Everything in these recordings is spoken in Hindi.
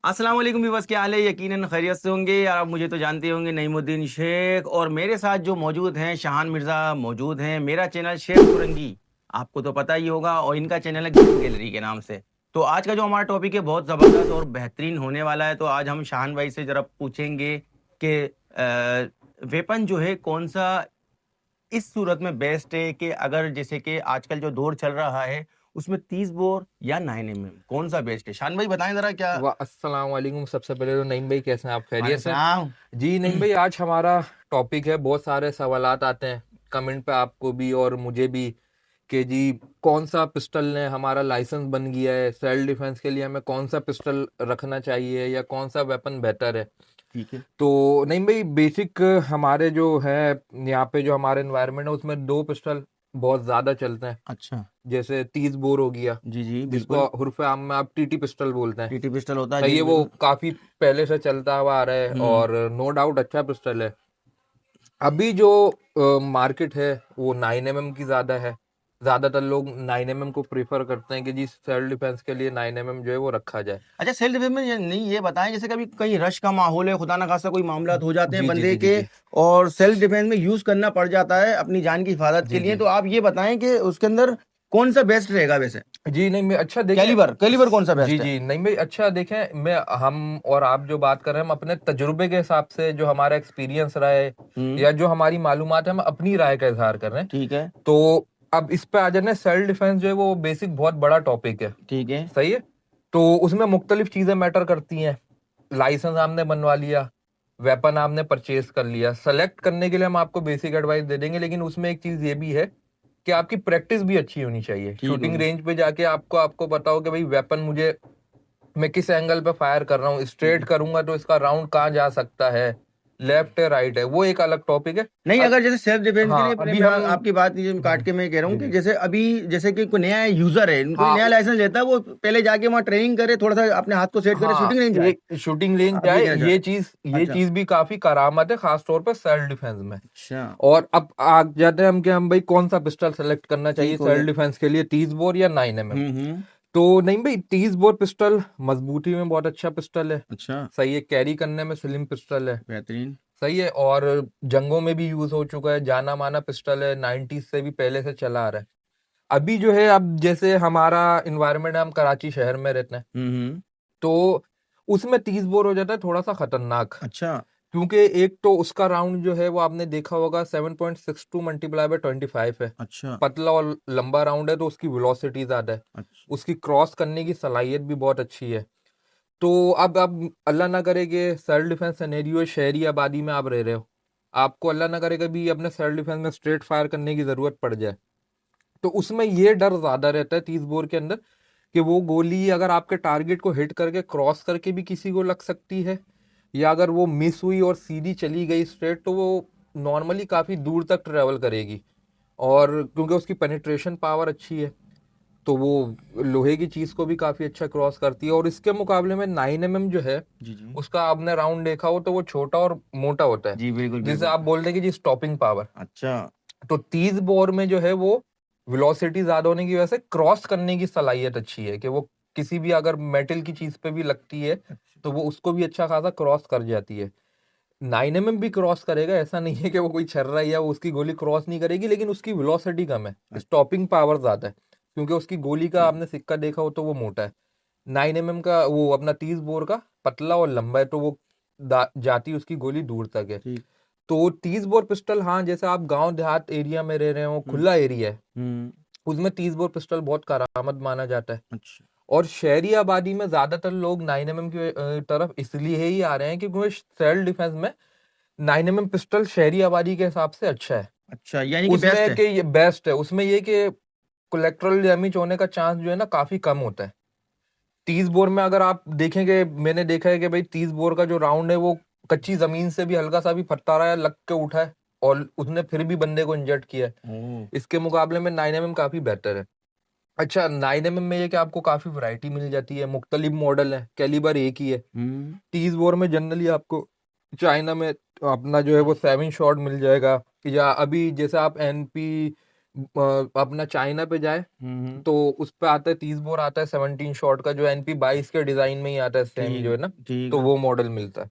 अस्सलाम वालेकुम व्यूअर्स, क्या हाल है। यकीनन खैरियत से होंगे यार। आप मुझे तो जानते होंगे, नईमुद्दीन शेख। और मेरे साथ जो मौजूद हैं शाहान मिर्ज़ा मौजूद हैं। मेरा चैनल शेख सुरंगी आपको तो पता ही होगा, और इनका चैनल है गेम गैलरी के नाम से। तो आज का जो हमारा टॉपिक है बहुत ज़बरदस्त और बेहतरीन होने वाला है। तो आज हम शाहान भाई से ज़रा पूछेंगे कि वेपन जो है कौन सा इस सूरत में बेस्ट है, कि अगर जैसे कि आजकल जो दौर चल रहा है उसमें 30 बोर या 9mm कौन सा बेस्ट है। शान भाई बताएं जरा क्या। वाह, अस्सलाम वालेकुम। सबसे पहले तो नईम भाई कैसे हैं आप? वालेकुम खैरियत से? सलाम। जी नईम भाई, आज हमारा टॉपिक है, बहुत सारे सवालात आते हैं कमेंट पे आपको भी और मुझे भी कि जी कौन सा पिस्टल ने हमारा लाइसेंस बन गया है, सेल्फ डिफेंस के लिए हमें कौन सा पिस्टल रखना चाहिए या कौन सा वेपन बेहतर है। ठीक है। तो नहीं भाई, बेसिक हमारे जो है यहाँ पे जो हमारे एनवायरनमेंट है उसमें दो पिस्टल बहुत ज्यादा चलते हैं। अच्छा। जैसे 30 बोर हो गया, जी जी जिसको बिल्कुल। उर्फ आम में आप टीटी पिस्टल बोलते हैं। टीटी पिस्टल होता है सही जी है, वो बिल्कुल। काफी पहले से चलता हुआ आ रहा है हम्म। और नो डाउट अच्छा पिस्टल है। अभी जो मार्केट है वो 9mm की ज्यादा है। ज्यादातर लोग 9mm को प्रेफर करते हैं कि जी सेल्फ डिफेंस के लिए 9mm जो है वो रखा जाए। अच्छा, सेल्फ डिफेंस में नहीं ये बताएं, जैसे कभी कहीं रश का माहौल है, खुदा ना खास्ता कोई मामला हो जाते हैं जी जी बंदे जी जी के, जी और सेल्फ डिफेंस में यूज करना पड़ जाता है अपनी जान की हिफाजत के जी लिए, जी तो आप ये बताएं कि उसके अंदर कौन सा बेस्ट रहेगा वैसे। जी नहीं मैं अच्छा देखें। कैलिबर कैलिबर कौन सा जी बेस्ट है। जी नहीं मैं अच्छा देखें, मैं हम और आप जो बात कर रहे हैं, हम अपने तजुर्बे के हिसाब से जो हमारा एक्सपीरियंस रहा है हम्म। या जो हमारी मालूमात है, हम अपनी राय का इजहार कर रहे हैं। ठीक है। तो अब इस पे आ जाने, सेल्फ डिफेंस जो है वो बेसिक बहुत बड़ा टॉपिक है। ठीक है। सही है। तो उसमें मुख्तलिफ चीजें मैटर करती हैं। लाइसेंस आपने बनवा लिया, वेपन आपने परचेज कर लिया, सेलेक्ट करने के लिए हम आपको बेसिक एडवाइस दे देंगे, लेकिन उसमें एक चीज ये भी है कि आपकी प्रैक्टिस भी अच्छी होनी चाहिए। ठीक शूटिंग होगी। रेंज पे जाके आपको आपको पता हो कि भाई वेपन मुझे, मैं किस एंगल पे फायर कर रहा हूँ, ठीक स्ट्रेट है। करूंगा तो इसका राउंड कहाँ जा सकता है, लेफ्ट है राइट है, वो एक अलग टॉपिक है। नहीं, अ- अगर जैसे सेल्फ डिफेंस के हाँ लिए, पहले अभी मैं हम आपकी बात ये काट के मैं कह रहा हूँ जी कि जी जैसे अभी जैसे कि कोई नया यूजर है, कोई हाँ नया लाइसेंस लेता है, वो पहले जाके वहाँ ट्रेनिंग करे, थोड़ा सा अपने हाथ को सेट करे, हाँ शूटिंग रेंज जाए। एक शूटिंग रेंज आप ये जाए, कहना चाह ये रहे चीज हैं। ये अच्छा। चीज भी काफी करामत है, खास तौर पे सेल्फ डिफेंस में। अच्छा। और अब आ जाते हैं हम कि हम भाई कौन सा पिस्टल सेलेक्ट करना चाहिए ठीक हो गया। सेल्फ डिफेंस के लिए, 30 बोर या 9mm। हम्म। तो नहीं भाई, 30 बोर पिस्टल मजबूती में बहुत अच्छा पिस्टल है। अच्छा। सही है, कैरी करने में स्लिम पिस्टल है। बेहतरीन। सही है, और जंगों में भी यूज हो चुका है, जाना माना पिस्टल है, 90s से भी पहले से चला आ रहा है। अभी जो है, अब जैसे हमारा इन्वायरमेंट है, हम कराची शहर में रहते हैं, हम्म। तो उसमें 30 बोर हो जाता है थोड़ा सा खतरनाक। अच्छा। क्योंकि एक तो उसका राउंड जो है वो आपने देखा होगा 7.62 मल्टीप्लाई बाय 25 है। अच्छा। पतला और लंबा राउंड है तो उसकी वेलोसिटी ज्यादा है, अच्छा। उसकी क्रॉस करने की सलाहियत भी बहुत अच्छी है। तो अब अल्लाह ना करे कि सेल्फ डिफेंस सिनेरियो शहरी आबादी में आप रह रहे हो, आपको अल्लाह ना करे कभी अपने सेल्फ डिफेंस में स्ट्रेट फायर करने की जरूरत पड़ जाए, तो उसमें ये डर ज्यादा रहता है 30 बोर के अंदर कि वो गोली अगर आपके टारगेट को हिट करके क्रॉस करके भी किसी को लग सकती है, या अगर वो मिस हुई और सीधी चली गई स्ट्रेट, तो वो नॉर्मली काफी दूर तक ट्रेवल करेगी। और क्योंकि उसकी पेनिट्रेशन पावर अच्छी है, तो वो लोहे की चीज को भी काफी अच्छा क्रॉस करती है। और इसके मुकाबले में 9mm जो है, जी जी। उसका आपने राउंड देखा हो तो वो छोटा और मोटा होता है, जी बिल्कुल जिसे बिल्कुल। आप बोलते हैं कि जी स्टॉपिंग पावर। अच्छा। तो 30 बोर में जो है वो वेलोसिटी ज्यादा होने की वजह से क्रॉस करने की सलाहियत अच्छी है, कि वो किसी भी अगर मेटल की चीज पे भी लगती है तो वो उसको भी अच्छा खासा क्रॉस कर जाती है। 9mm भी क्रॉस करेगा, ऐसा नहीं है कि वो कोई छर्रा है या वो उसकी गोली क्रॉस नहीं करेगी, लेकिन उसकी वेलोसिटी कम है, स्टॉपिंग पावर ज्यादा है, क्योंकि उसकी गोली का आपने सिक्का देखा हो तो वो मोटा है। 9mm का वो अपना 30 बोर का पतला और लंबा है, तो वो जाती उसकी गोली दूर तक है। ठीक। तो 30 बोर पिस्टल, हाँ जैसे आप गांव देहात एरिया में रह रहे हो, हम्म। खुला एरिया है, हम्म। उसमें 30 बोर पिस्टल बहुत करामत माना जाता है। अच्छा। और शहरी आबादी में ज्यादातर लोग 9mm की तरफ इसलिए ही आ रहे हैं क्योंकि सेल्फ डिफेंस में 9mm पिस्टल शहरी आबादी के हिसाब से अच्छा है। अच्छा, यानी कि बेस्ट उसमें है। कि ये बेस्ट है, उसमें ये कि कोलेक्ट्रल डैमेज होने का चांस जो है ना काफी कम होता है। 30 बोर में अगर आप देखेंगे, मैंने देखा है कि भाई 30 बोर का जो राउंड है वो कच्ची जमीन से भी हल्का सा भी फटकारा या लग के उठा है और उसने फिर भी बंदे को इंजर्ड किया है। ओ। इसके मुकाबले में 9mm काफी बेहतर है। अच्छा, 9mm में ये कि आपको काफी वैरायटी मिल जाती है, मुख्तलिफ मॉडल है, कैलिबर एक ही है। हम्म। 30 बोर में जनरली आपको चाइना में अपना जो है वो 7 शॉट मिल जाएगा, या अभी जैसे आप NP अपना चाइना पे जाए तो उस पे आता है 30 बोर आता है 17 शॉट का, जो NP22 के डिजाइन में ही आता है सेम जो है ना, ठीक तो है। वो मॉडल मिलता है।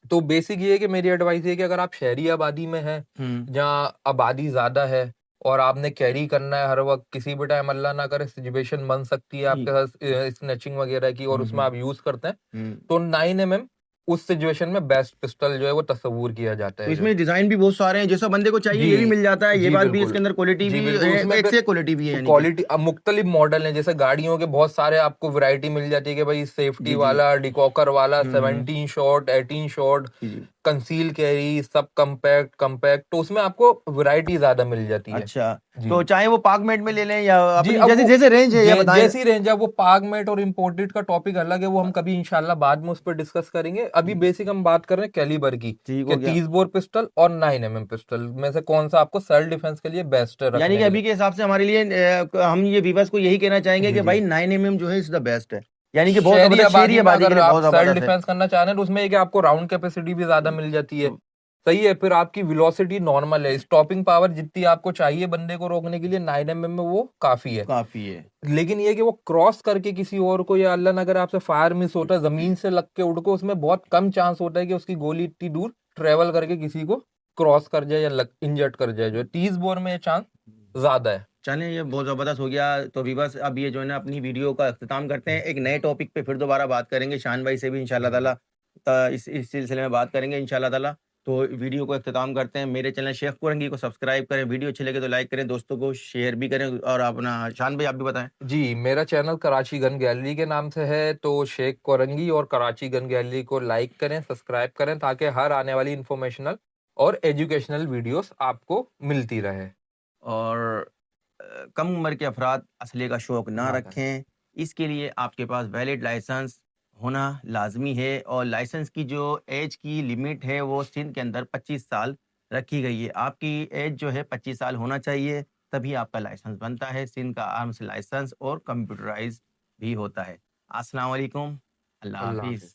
तो बेसिक ये है कि मेरी एडवाइस ये है कि अगर आप शहरी आबादी में हैं, जहाँ आबादी ज्यादा है और आपने कैरी करना है हर वक्त, किसी भी टाइम अल्लाह ना करे सिचुएशन बन सकती है आपके साथ स्नैचिंग वगैरह की, और उसमें आप यूज करते हैं, तो 9mm उस सिचुएशन में बेस्ट पिस्टल जो है वो तस्वूर किया जाता तो है जो है। इसमें डिजाइन भी बहुत सारे हैं, जैसा बंदे को चाहिए ये भी जी मिल जाता है, ये जी बात भी, बिल्कुल। इसके अंदर क्वालिटी जी भी बिल्कुल, उसमें एक फिर से क्वालिटी भी है यानी कि। क्वालिटी अब मुख्तलिफ मॉडल हैं, जैसे गाड़ियों के बहुत सारे आपको वैरायटी मिल जाती है कि भाई सेफ्टी जी जी। वाला, डिकॉकर वाला, हम्म। 17 शॉट, 18 शॉट, जी जी। कंसील कैरी, सब कम्पैक्ट कम्पैक्ट, तो उसमें आपको वैरायटी ज्यादा मिल जाती है। अच्छा, जी तो चाहे वो पाकमेट में ले लें या जी। अपनी अब जैसे वो जैसे रेंज है या बताएं। जैसी रेंज है, वो पागमेट और इम्पोर्टेड का टॉपिक अलग है, वो हम कभी इंशाल्लाह बाद में उस पर डिस्कस करेंगे। अभी बेसिक हम बात कर रहे हैं कैलिबर की, ठीक कि हो गया। 30 बोर पिस्टल और 9mm पिस्टल में से कौन सा आपको सेल्फ डिफेंस के लिए बेस्ट है यानी रखने कि के अभी लिए। के हिसाब से हमारे लिए हम ये व्यूअर्स को यही कहना चाहेंगे जी कि जी। भाई 9mm जो है इज द बेस्ट है, यानी कि बहुत शहरी जबरदस्त, शहरी आबादी में आबादी के अगर लिए आप बहुत सेल्फ जबरदस्त है। डिफेंस करना चाह रहे हैं, तो उसमें एक आपको राउंड कैपेसिटी भी ज्यादा मिल जाती है, सही है। फिर आपकी वेलोसिटी नॉर्मल है, स्टॉपिंग पावर जितनी आपको चाहिए बंदे को रोकने के लिए 9mm में वो काफी है। काफी है। लेकिन ये कि वो क्रॉस करके किसी और को, या अल्लाह ना करे आपसे फायर मिस होता है, जमीन से लग के उड़ को, उसमें बहुत कम चांस होता है कि उसकी गोली इतनी दूर ट्रेवल करके किसी को क्रॉस कर जाए या इंजर्ड कर जाए। जो 30 बोर में ये चांस ज्यादा है। चलें, ये बहुत ज़बरदस्त हो गया। तो व्यूअर्स अब ये जो है ना अपनी वीडियो का अख्ताम करते हैं, एक नए टॉपिक पे फिर दोबारा बात करेंगे, शान भाई से भी इंशाल्लाह ताला इस सिलसिले में बात करेंगे इंशाल्लाह ताला। तो वीडियो को अख्ताम करते हैं। मेरे चैनल शेख कुरंगी को सब्सक्राइब करें, वीडियो अच्छी लगे तो लाइक करें, दोस्तों को शेयर भी करें, और अपना शान भाई आप भी बताएं। जी, मेरा चैनल कराची गन गैलरी के नाम से है, तो शेख कोरंगी और कराची गन गैलरी को लाइक करें, सब्सक्राइब करें, ताकि हर आने वाली इंफॉर्मेशनल और एजुकेशनल वीडियोस आपको मिलती रहे। और कम उम्र के अफराद असले का शौक ना ना करें। रखें, इसके लिए आपके पास वैलिड लाइसेंस होना लाजमी है, और लाइसेंस की जो एज की लिमिट है वो सिंध के अंदर 25 साल रखी गई है। आपकी एज जो है 25 साल होना चाहिए, तभी आपका लाइसेंस बनता है। सिंध का आर्म्स लाइसेंस और कंप्यूटराइज भी होता है। अस्सलाम वालेकुम, अल्लाह अल्लाह हाफिज़। हाफिज।